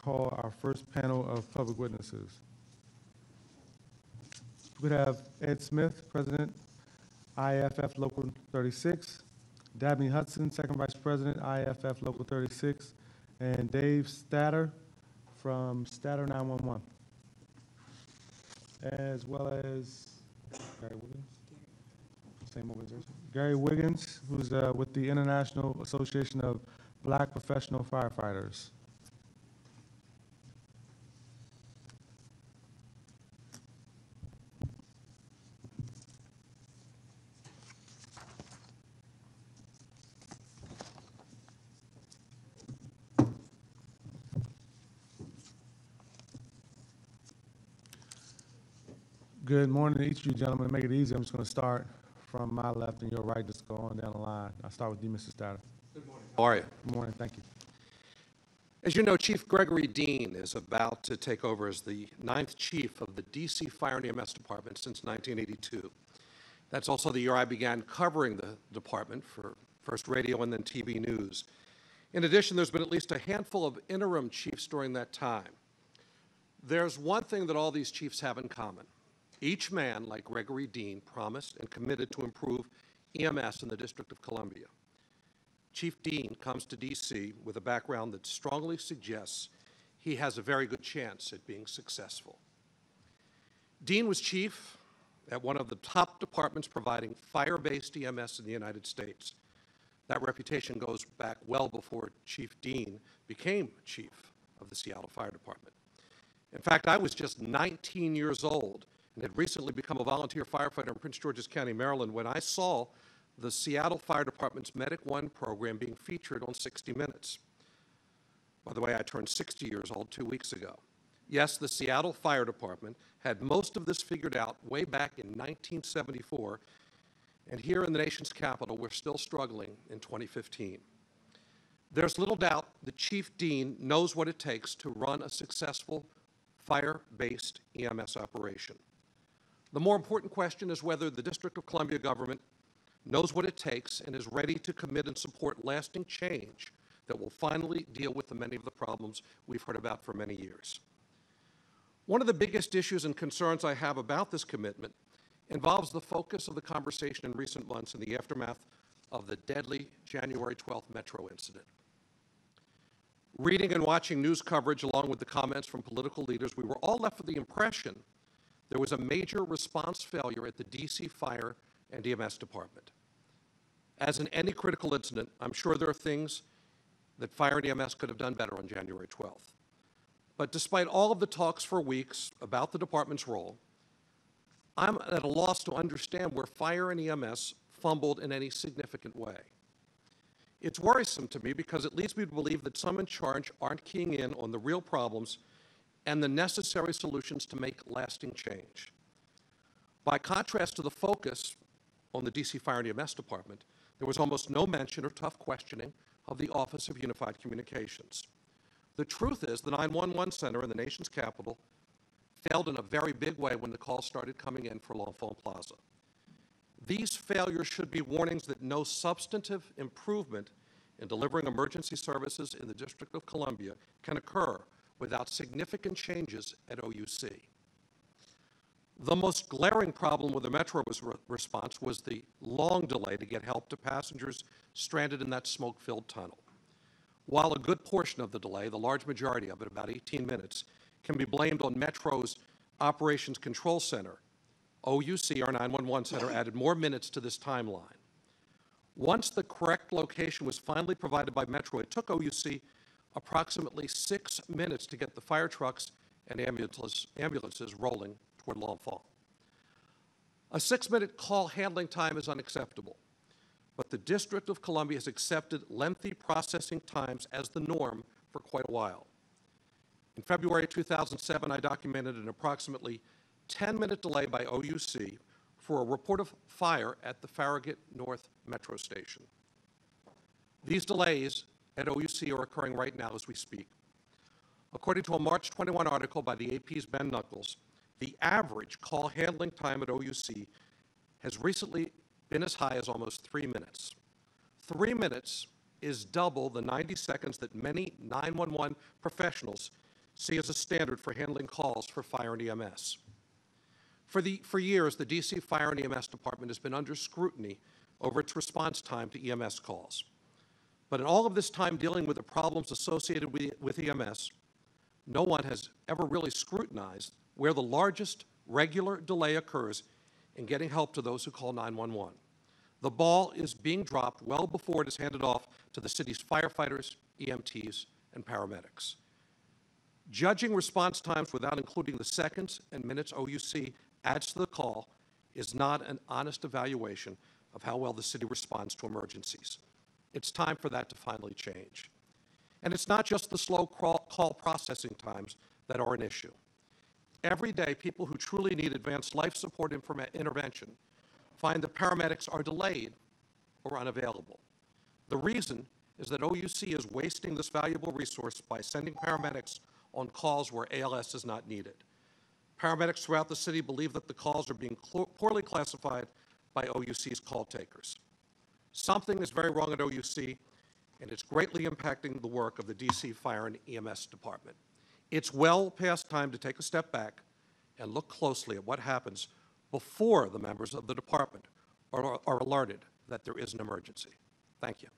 call our first panel of public witnesses. We could have Ed Smith, President, IAFF Local 36, Dabney Hudson, Second Vice President, IAFF Local 36, and Dave STATter from STATter911, as well as Gary Wiggins, same organization. Gary Wiggins, who's with the International Association of Black Professional Firefighters. Good morning to each of you gentlemen. To make it easy, I'm just going to start from my left and your right, just go on down the line. I'll start with you, Mr. STATter. Good morning. How are you? Good morning, thank you. As you know, Chief Gregory Dean is about to take over as the 9th chief of the DC Fire EMS department since 1982. That's also the year I began covering the department for first radio and then TV news. In addition, there's been at least a handful of interim chiefs during that time. There's one thing that all these chiefs have in common. Each man, like Gregory Dean, promised and committed to improve EMS in the District of Columbia. Chief Dean comes to D.C. with a background that strongly suggests he has a very good chance at being successful. Dean was chief at one of the top departments providing fire-based EMS in the United States. That reputation goes back well before Chief Dean became chief of the Seattle Fire Department. In fact, I was just 19 years old and had recently become a volunteer firefighter in Prince George's County, Maryland, when I saw the Seattle Fire Department's Medic One program being featured on 60 Minutes. By the way, I turned 60 years old 2 weeks ago. Yes, the Seattle Fire Department had most of this figured out way back in 1974, and here in the nation's capital, we're still struggling in 2015. There's little doubt that Chief Dean knows what it takes to run a successful fire-based EMS operation. The more important question is whether the District of Columbia government knows what it takes and is ready to commit and support lasting change that will finally deal with the many of the problems we've heard about for many years. One of the biggest issues and concerns I have about this commitment involves the focus of the conversation in recent months in the aftermath of the deadly January 12th Metro incident. Reading and watching news coverage along with the comments from political leaders, we were all left with the impression there was a major response failure at the DC Fire and EMS department. As in any critical incident, I'm sure there are things that Fire and EMS could have done better on January 12th. But despite all of the talks for weeks about the department's role, I'm at a loss to understand where Fire and EMS fumbled in any significant way. It's worrisome to me because it leads me to believe that some in charge aren't keying in on the real problems and the necessary solutions to make lasting change. By contrast to the focus on the DC Fire and EMS department, there was almost no mention or tough questioning of the Office of Unified Communications. The truth is the 911 center in the nation's capital failed in a very big way when the calls started coming in for L'Enfant Plaza. These failures should be warnings that no substantive improvement in delivering emergency services in the District of Columbia can occur without significant changes at OUC. The most glaring problem with the Metro response was the long delay to get help to passengers stranded in that smoke-filled tunnel. While a good portion of the delay, the large majority of it, about 18 minutes, can be blamed on Metro's Operations Control Center, OUC, our 911 center, added more minutes to this timeline. Once the correct location was finally provided by Metro, it took OUC approximately 6 minutes to get the fire trucks and ambulances rolling toward L'Enfant. A 6-minute call handling time is unacceptable, but the District of Columbia has accepted lengthy processing times as the norm for quite a while. In February 2007, I documented an approximately 10-minute delay by OUC for a report of fire at the Farragut North Metro Station. These delays at OUC are occurring right now as we speak. According to a March 21 article by the AP's Ben Knuckles, the average call handling time at OUC has recently been as high as almost 3 minutes. 3 minutes is double the 90 seconds that many 911 professionals see as a standard for handling calls for fire and EMS. For years, the DC Fire and EMS Department has been under scrutiny over its response time to EMS calls. But in all of this time dealing with the problems associated with EMS, no one has ever really scrutinized where the largest regular delay occurs in getting help to those who call 911. The ball is being dropped well before it is handed off to the city's firefighters, EMTs, and paramedics. Judging response times without including the seconds and minutes OUC adds to the call is not an honest evaluation of how well the city responds to emergencies. It's time for that to finally change. And it's not just the slow call processing times that are an issue. Every day, people who truly need advanced life support intervention find that paramedics are delayed or unavailable. The reason is that OUC is wasting this valuable resource by sending paramedics on calls where ALS is not needed. Paramedics throughout the city believe that the calls are being poorly classified by OUC's call takers. Something is very wrong at OUC, and it's greatly impacting the work of the DC Fire and EMS Department. It's well past time to take a step back and look closely at what happens before the members of the department are alerted that there is an emergency. Thank you.